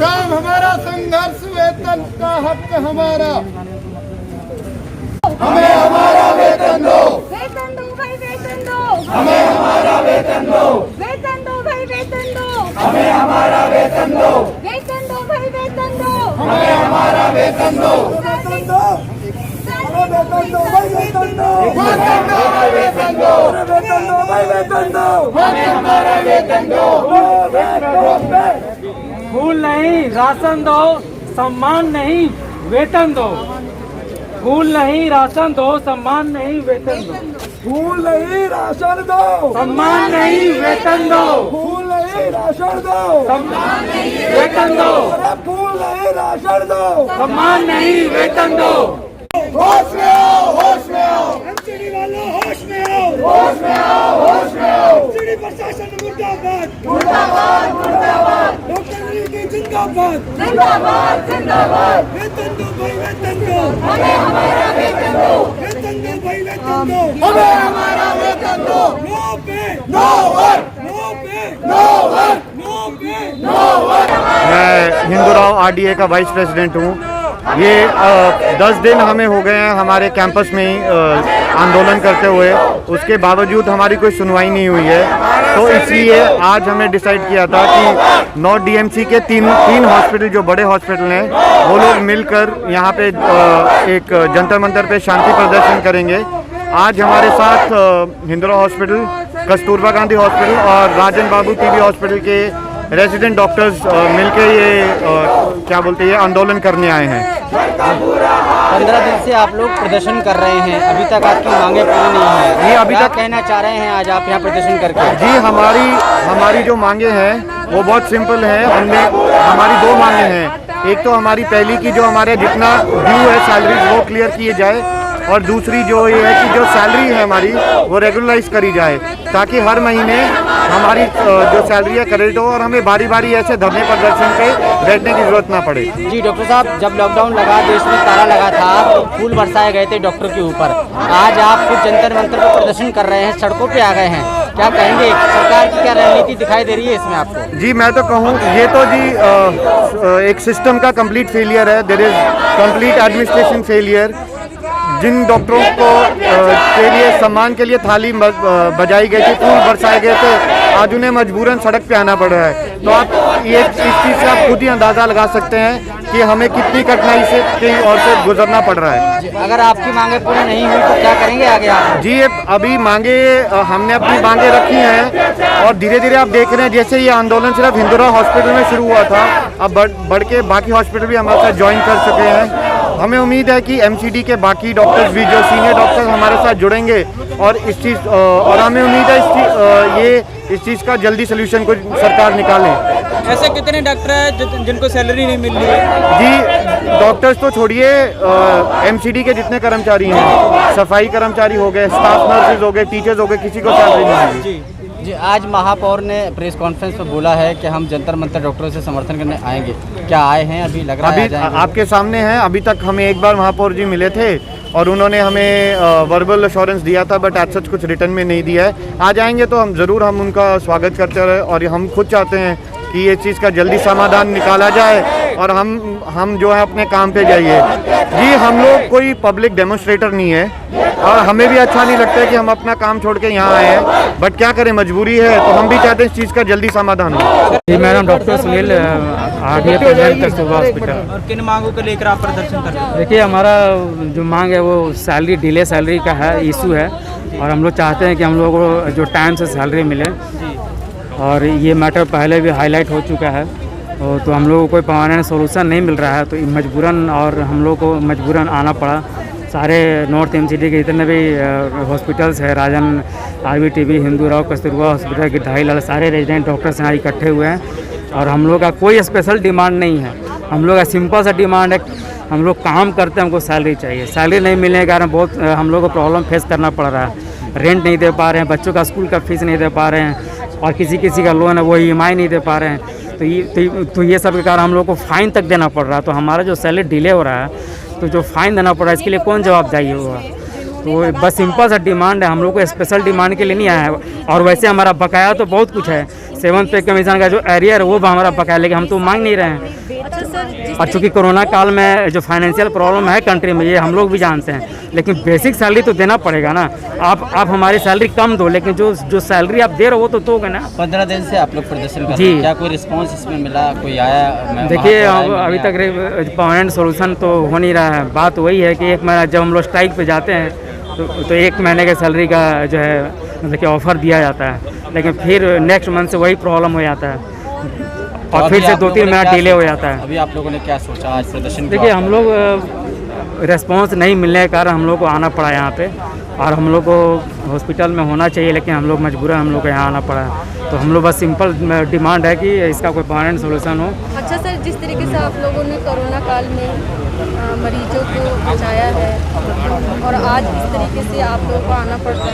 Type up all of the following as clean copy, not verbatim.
काम हमारा, संघर्ष वेतन का हक हमारा, हमें हमारा वेतन दो, वेतन दो भाई वेतन दो, हमें हमारा वेतन दो, वेतन दो भाई वेतन दो, हमें हमारा वेतन दो, वेतन दो भाई वेतन दो, हमें हमारा वेतन दो, वेतन दो, वेतन दो भाई वेतन दो, वेतन दो भाई वेतन दो, वेतन दो भाई वेतन दो, हमें हमारा वेतन दो, फूल नहीं राशन दो, सम्मान नहीं वेतन दो। फूल नहीं राशन दो, सम्मान नहीं वेतन दो। फूल नहीं राशन दो, सम्मान नहीं वेतन दो। फूल नहीं राशन दो, सम्मान नहीं वेतन दो। फूल नहीं राशन दो, सम्मान नहीं वेतन दो। होश में आओ, होश में आओ, एमसीडी वालों होश में आओ, होश में आओ, होश में आओ, एमसीडी प्रशासन मुर्दाबाद, मुर्दाबाद, मुर्दाबाद, डॉक्टर की जिंदाबाद, जिंदाबाद, जिंदाबाद, वेतन दो भाई वेतन दो, हमें हमारा वेतन दो, वेतन दो भाई वेतन दो, हमें हमारा वेतन दो, नो पे, नो वर्क, नो पे, नो वर्क, नो पे, नो वर्क। मैं हिंदूराव आरडीए का वाइस प्रेसिडेंट हूँ। ये 10 दिन हमें हो गए हैं हमारे कैंपस में ही आंदोलन करते हुए, उसके बावजूद हमारी कोई सुनवाई नहीं हुई है। तो इसलिए आज हमने डिसाइड किया था कि नॉर्थ डीएमसी के तीन हॉस्पिटल जो बड़े हॉस्पिटल हैं वो लोग मिलकर यहाँ पे एक जंतर मंतर पे शांति प्रदर्शन करेंगे। आज हमारे साथ हिंदूराव हॉस्पिटल, कस्तूरबा गांधी हॉस्पिटल और राजन बाबू टीबी हॉस्पिटल के रेजिडेंट डॉक्टर्स मिलकर ये क्या बोलते हैं आंदोलन करने आए हैं। 15 दिन से आप लोग प्रदर्शन कर रहे हैं, अभी तक आपकी मांगे पूरी नहीं है। ये अभी क्या तक कहना चाह रहे हैं आज आप यहाँ प्रदर्शन करके? जी हमारी जो मांगे हैं वो बहुत सिंपल है। हमारी 2 मांगे हैं। एक तो हमारी पहली की जो हमारे जितना ड्यू है सैलरी वो क्लियर किए जाए, और दूसरी जो ये है कि जो सैलरी है हमारी वो रेगुलराइज करी जाए, ताकि हर महीने हमारी जो सैलरी है क्रेडिट हो और हमें बारी बारी ऐसे धरने प्रदर्शन पे बैठने की जरूरत ना पड़े। जी डॉक्टर साहब, जब लॉकडाउन लगा, देश में ताला लगा था, तो फूल बरसाए गए थे डॉक्टर के ऊपर। आज आप खुद जंतर मंतर पर प्रदर्शन कर रहे हैं, सड़कों पे आ गए हैं, क्या कहेंगे? सरकार की क्या रणनीति दिखाई दे रही है इसमें आपको? जी मैं तो कहूँ ये तो जी एक सिस्टम का कंप्लीट फेलियर है। There is complete administration failure. जिन डॉक्टरों को के लिए सम्मान के लिए थाली बजाई गई थी, फूल बरसाए गए थे, आज उन्हें मजबूरन सड़क पे आना पड़ रहा है। तो आप ये इस चीज़ से आप खुद ही अंदाज़ा लगा सकते हैं कि हमें कितनी कठिनाई से कहीं और से गुजरना पड़ रहा है। अगर आपकी मांगे पूरी नहीं हुई तो क्या करेंगे आगे आप? जी अभी हमने अपनी मांगे रखी हैं और धीरे धीरे आप देख रहे हैं जैसे ये आंदोलन सिर्फ हिंदूराव हॉस्पिटल में शुरू हुआ था, अब बढ़ के बाकी हॉस्पिटल भी हमारे साथ ज्वाइन कर चुके हैं। हमें उम्मीद है कि एमसीडी के बाकी डॉक्टर्स भी, जो सीनियर डॉक्टर्स हमारे साथ जुड़ेंगे और और हमें उम्मीद है इस चीज़ का जल्दी सोल्यूशन को सरकार निकाले। ऐसे कितने डॉक्टर हैं जिनको सैलरी नहीं मिल रही है? जी डॉक्टर्स तो छोड़िए, एमसीडी के जितने कर्मचारी हैं, सफाई कर्मचारी हो गए, स्टाफ नर्सेज हो गए, टीचर्स हो गए, किसी को सैलरी नहीं मिली। जी आज महापौर ने प्रेस कॉन्फ्रेंस में बोला है कि हम जंतर मंतर डॉक्टरों से समर्थन करने आएंगे, क्या आए हैं? अभी लग रहा है अभी आपके सामने हैं। अभी तक हमें एक बार महापौर जी मिले थे और उन्होंने हमें वर्बल अश्योरेंस दिया था, बट एज सच कुछ रिटर्न में नहीं दिया है। आज आएंगे तो हम ज़रूर उनका स्वागत करते रहे, और हम खुद चाहते हैं कि ये चीज़ का जल्दी समाधान निकाला जाए और हम जो है अपने काम पे जाइए। जी हम लोग कोई पब्लिक डेमोन्स्ट्रेटर नहीं है और हमें भी अच्छा नहीं लगता है कि हम अपना काम छोड़ के यहाँ आए हैं, बट क्या करें, मजबूरी है। तो हम भी चाहते हैं इस चीज़ का जल्दी समाधान हो। जी मेरा नाम doctor Sunil, RDA president Kasturba hospital. और किन मांगों को लेकर आप प्रदर्शन कर रहे हैं? देखिए हमारा जो मांग है वो सैलरी, डिले सैलरी का है, इशू है, और हम लोग चाहते हैं कि हम लोग को जो टाइम से सैलरी मिले, और ये मैटर पहले भी हाईलाइट हो चुका है। तो हम लोगों को कोई परमानेंट सोल्यूशन नहीं मिल रहा है, तो मजबूरन और हम लोग को मजबूरन आना पड़ा। सारे नॉर्थ एमसीडी के जितने भी हॉस्पिटल्स है, राजन, आरबीटीबी, हिंदूराव, कस्तूरबा हॉस्पिटल के 2.5 लाख सारे रेजिडेंट डॉक्टर्स यहाँ इकट्ठे हुए हैं, और हम लोग का कोई स्पेशल डिमांड नहीं है। हम लोग का सिंपल सा डिमांड है, हम लोग काम करते हैं, हमको सैलरी चाहिए। सैलरी नहीं मिलने के कारण बहुत हम लोग को प्रॉब्लम फेस करना पड़ रहा है। रेंट नहीं दे पा रहे हैं, बच्चों का स्कूल का फीस नहीं दे पा रहे हैं, और किसी का लोन है वो EMI नहीं दे पा रहे हैं। तो ये सब के कारण हम लोग को फ़ाइन तक देना पड़ रहा है। तो हमारा जो सैलरी डिले हो रहा है, तो जो फ़ाइन देना पड़ रहा है, इसके लिए कौन जवाबदारी होगा? तो बस सिंपल सा डिमांड है, हम लोग को स्पेशल डिमांड के लिए नहीं आया है। और वैसे हमारा बकाया तो बहुत कुछ है, 7th पे कमीशन का जो एरियर है वो भी हमारा बकाया, लेकिन हम तो मांग नहीं रहे हैं। और चूँकि कोरोना काल में जो फाइनेंशियल प्रॉब्लम है कंट्री में, ये हम लोग भी जानते हैं, लेकिन बेसिक सैलरी तो देना पड़ेगा ना। आप हमारी सैलरी कम दो, लेकिन जो सैलरी आप दे रहे हो वो तो दोगे ना। 15 दिन से आप लोग प्रदर्शन कर जी। रहे हैं, क्या कोई रिस्पांस इसमें मिला, कोई आया? देखिए अभी तक परमानेंट सोल्यूशन तो हो नहीं रहा है। बात वही है कि 1 महीना जब हम लोग स्ट्राइक पे जाते हैं तो 1 महीने के सैलरी का जो है मतलब कि ऑफ़र दिया जाता है, लेकिन फिर नेक्स्ट मंथ से वही प्रॉब्लम हो जाता है और फिर से 2-3 महीना डिले हो जाता है। अभी आप लोगों ने क्या सोचा आज प्रदर्शन? देखिए हम लोग रिस्पांस नहीं मिलने के कारण हम लोग को आना पड़ा यहाँ पे, और हम लोग को हॉस्पिटल में होना चाहिए, लेकिन हम लोग मजबूरन हम लोग को यहाँ आना पड़ा। तो हम लोग बस सिंपल डिमांड है कि इसका कोई परमानेंट सोल्यूशन हो। अच्छा सर, जिस तरीके से आप लोगों ने कोरोना काल में मरीजों को बचाया है और आज इस तरीके से आप लोगों को आना पड़ता है,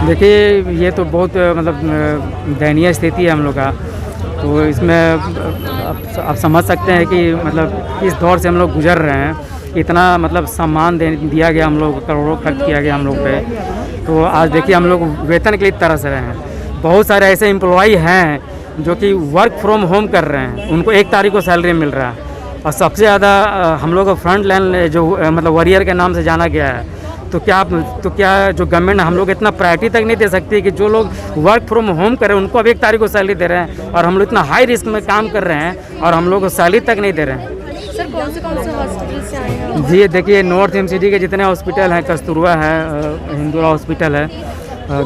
देखिए ये तो बहुत मतलब दयनीय स्थिति है हम लोग का। तो इसमें आप समझ सकते हैं कि मतलब इस दौर से हम लोग गुजर रहे हैं। इतना मतलब सम्मान दिया गया हम लोग, करोड़ों खर्च किया गया हम लोग पे। तो आज देखिए हम लोग वेतन के लिए तरस रहे हैं। बहुत सारे ऐसे एम्प्लॉई हैं जो कि वर्क फ्रॉम होम कर रहे हैं, उनको 1 तारीख को सैलरी मिल रहा है। और सबसे ज़्यादा हम लोग को फ्रंट लाइन जो मतलब वॉरियर के नाम से जाना गया है। तो क्या जो गवर्नमेंट हम लोग इतना प्रायोरिटी तक नहीं दे सकती कि जो लोग वर्क फ्रॉम होम कर रहे हैं उनको अब 1 तारीख को सैलरी दे रहे हैं, और हम लोग इतना हाई रिस्क में काम कर रहे हैं और हम लोग को सैलरी तक नहीं दे रहे हैं। सर कौन से हॉस्पिटल से आए हैं? जी देखिए नॉर्थ MCD के जितने हॉस्पिटल हैं, कस्तूरबा है, हिंदुरा हॉस्पिटल है,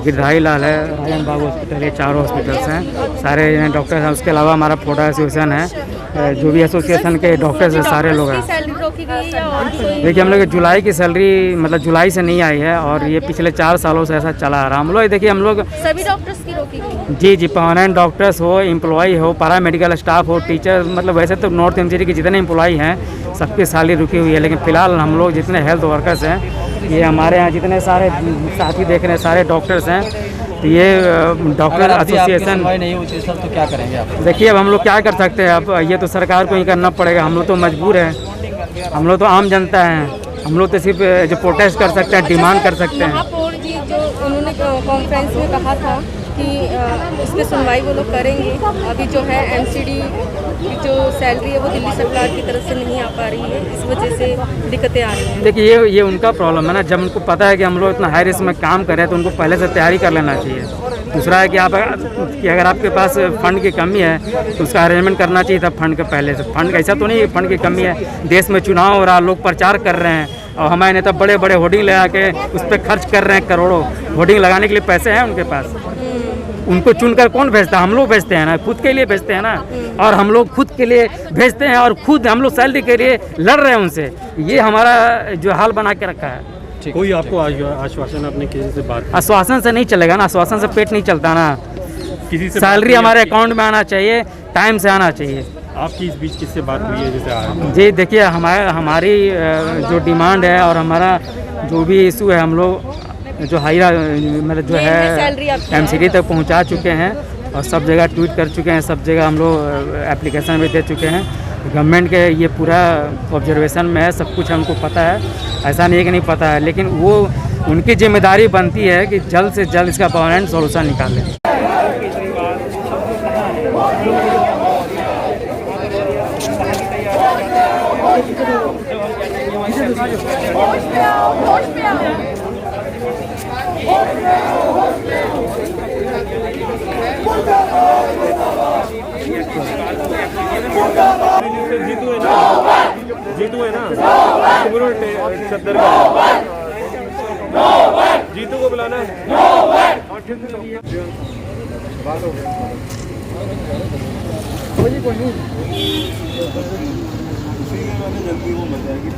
गिरधारी लाल है, राजन बाग हॉस्पिटल, ये 4 हॉस्पिटल्स हैं, सारे डॉक्टर हैं। उसके अलावा हमारा फोडा एसोसिएशन है, जो भी एसोसिएशन के डॉक्टर्स हैं सारे लोग हैं। देखिए हम लोग जुलाई की सैलरी मतलब जुलाई से नहीं आई है, और ये पिछले 4 सालों से ऐसा चला आ रहा है। हम लोग देखिए हम लोग सभी डॉक्टर्स की रोकी गई? जी परमानेंट डॉक्टर्स हो, एम्प्लॉय हो, पैरा मेडिकल स्टाफ हो, टीचर, मतलब वैसे तो नॉर्थ MCD के जितने एम्प्लॉय हैं सबकी सैलरी रुकी हुई है। लेकिन फ़िलहाल हम लोग जितने हेल्थ वर्कर्स हैं, ये हमारे यहाँ जितने सारे साथी देख रहे हैं सारे डॉक्टर्स हैं, तो ये डॉक्टर एसोसिएशन नहीं होती सर, तो क्या करेंगे आप? देखिए अब हम लोग क्या कर सकते हैं, अब ये तो सरकार को ही करना पड़ेगा। हम लोग तो मजबूर हैं, हम लोग तो आम जनता हैं, हम लोग तो सिर्फ जो प्रोटेस्ट कर सकते हैं, डिमांड कर सकते हैं। महापौर जी जो उन्होंने कॉन्फ्रेंस में कहा था कि इस पर सुनवाई वो लोग करेंगे। अभी जो है MCD की जो सैलरी है वो दिल्ली सरकार की तरफ से नहीं आ पा रही है, इस वजह से दिक्कतें आ रही हैं। देखिए ये उनका प्रॉब्लम है ना। जब उनको पता है कि हम लोग इतना हाई रिस्क में काम कर रहे हैं तो उनको पहले से तैयारी कर लेना चाहिए। दूसरा है कि अगर आपके पास फंड की कमी है तो उसका अरेंजमेंट करना चाहिए था फंड के पहले से। फंड ऐसा तो नहीं फंड की कमी है, देश में चुनाव हो रहा, लोग प्रचार कर रहे हैं और हमारे नेता बड़े बड़े होर्डिंग लगा के उस पर खर्च कर रहे हैं करोड़ों। होर्डिंग लगाने के लिए पैसे हैं उनके पास, उनको चुनकर कौन भेजता है? हम लोग भेजते हैं ना, खुद के लिए भेजते हैं ना। और हम लोग खुद के लिए भेजते हैं और खुद हम लोग सैलरी के लिए लड़ रहे हैं उनसे। ये हमारा जो हाल बना के रखा है। कोई आपको आश्वासन अपने किसी से बात? आश्वासन से नहीं चलेगा ना, आश्वासन से पेट नहीं चलता ना। किसी से सैलरी हमारे अकाउंट में आना चाहिए, टाइम से आना चाहिए। आपकी इस बीच किससे बात हुई है जैसे? जी देखिए हमारी जो डिमांड है और हमारा जो भी इशू है, हम लोग जो मतलब जो है MCD तक पहुंचा चुके हैं और सब जगह ट्वीट कर चुके हैं, सब जगह हम लोग एप्लीकेशन भी दे चुके हैं। गवर्नमेंट के ये पूरा ऑब्जर्वेशन में है, सब कुछ हमको पता है, ऐसा नहीं है कि नहीं पता है। लेकिन वो उनकी जिम्मेदारी बनती है कि जल्द से जल्द इसका परमानेंट सॉल्यूशन निकालें। जीतू है ना चद्दर जीतू को बुलाना है। जल्दी वो मजा आएगी।